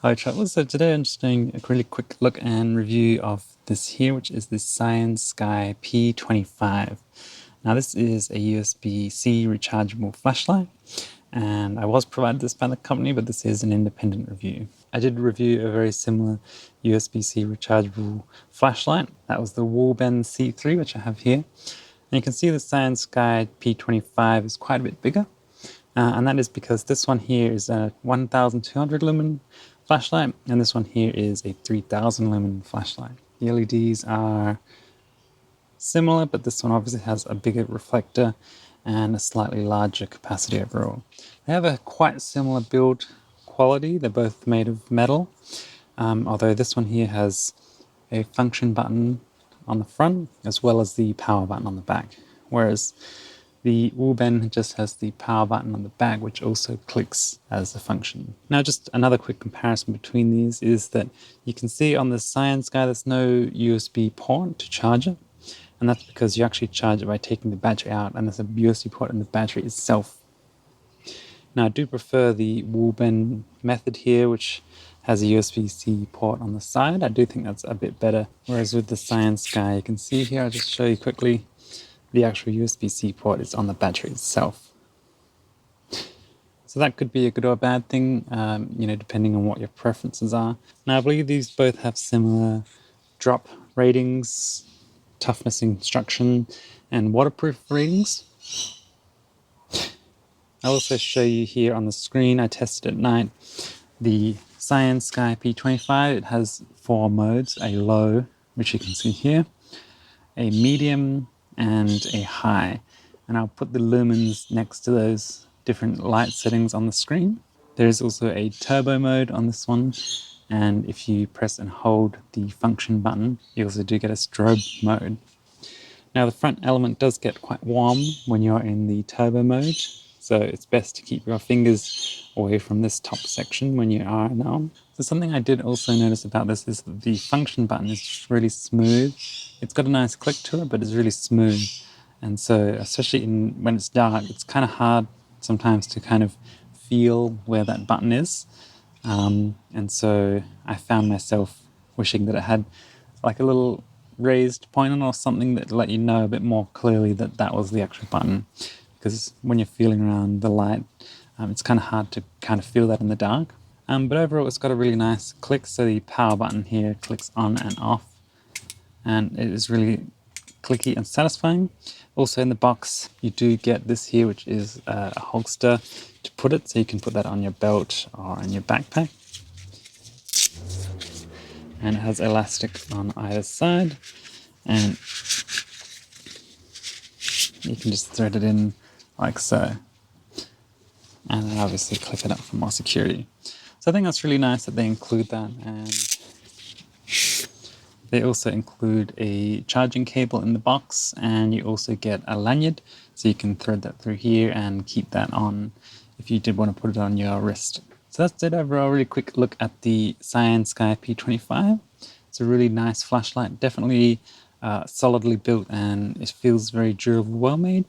Hi travellers, so today I'm just doing a really quick look and review of this here, which is the Cyansky P25. Now this is a USB-C rechargeable flashlight, and I was provided this by the company, but this is an independent review. I did review a very similar USB-C rechargeable flashlight. That was the Lumen C3, which I have here. And you can see the Cyansky P25 is quite a bit bigger. And that is because this one here is a 1200 lumen flashlight, and this one here is a 3000 lumen flashlight. The LEDs are similar, but this one obviously has a bigger reflector and a slightly larger capacity overall. They have a quite similar build quality. They're both made of metal, although this one here has a function button on the front as well as the power button on the back, whereas the Lumen just has the power button on the back, which also clicks as a function. Now, just another quick comparison between these is that you can see on the Cyansky there's no USB port to charge it, and that's because you actually charge it by taking the battery out, and there's a USB port in the battery itself. Now, I do prefer the Lumen method here, which has a USB-C port on the side. I do think that's a bit better, whereas with the Cyansky, you can see here, I'll just show you quickly, the actual USB-C port is on the battery itself. So that could be a good or a bad thing, depending on what your preferences are. Now, I believe these both have similar drop ratings, toughness instruction, and waterproof ratings. I'll also show you here on the screen, I tested at night, the Cyansky P25. It has 4 modes, a low, which you can see here, a medium, and a high, and I'll put the lumens next to those different light settings on the screen. There is also a turbo mode on this one, and if you press and hold the function button, you also do get a strobe mode. Now the front element does get quite warm when you're in the turbo mode, so it's best to keep your fingers away from this top section when you are in on. So something I did also notice about this is that the function button is really smooth. It's got a nice click to it, but it's really smooth. And so especially when it's dark, it's kind of hard sometimes to kind of feel where that button is. And so I found myself wishing that it had like a little raised pointer or something that let you know a bit more clearly that that was the actual button. Because when you're feeling around the light, it's kind of hard to kind of feel that in the dark. But overall, it's got a really nice click. So the power button here clicks on and off, and it is really clicky and satisfying. Also in the box, you do get this here, which is a holster to put it, so you can put that on your belt or in your backpack. And it has elastic on either side, and you can just thread it in like so, and then obviously clip it up for more security. So I think that's really nice that they include that, and they also include a charging cable in the box, and you also get a lanyard, so you can thread that through here and keep that on if you did want to put it on your wrist. So that's it overall, really quick look at the Cyansky P25. It's a really nice flashlight, definitely solidly built, and it feels very durable, well made.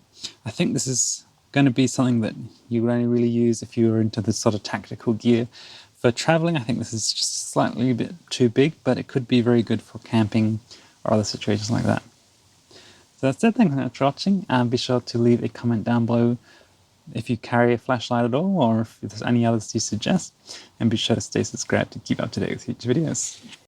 I think this is going to be something that you would only really use if you were into this sort of tactical gear. For traveling, I think this is just slightly a bit too big, but it could be very good for camping or other situations like that. So that's it. Thanks so much for watching, and be sure to leave a comment down below if you carry a flashlight at all, or if there's any others you suggest, and be sure to stay subscribed to keep up to date with future videos.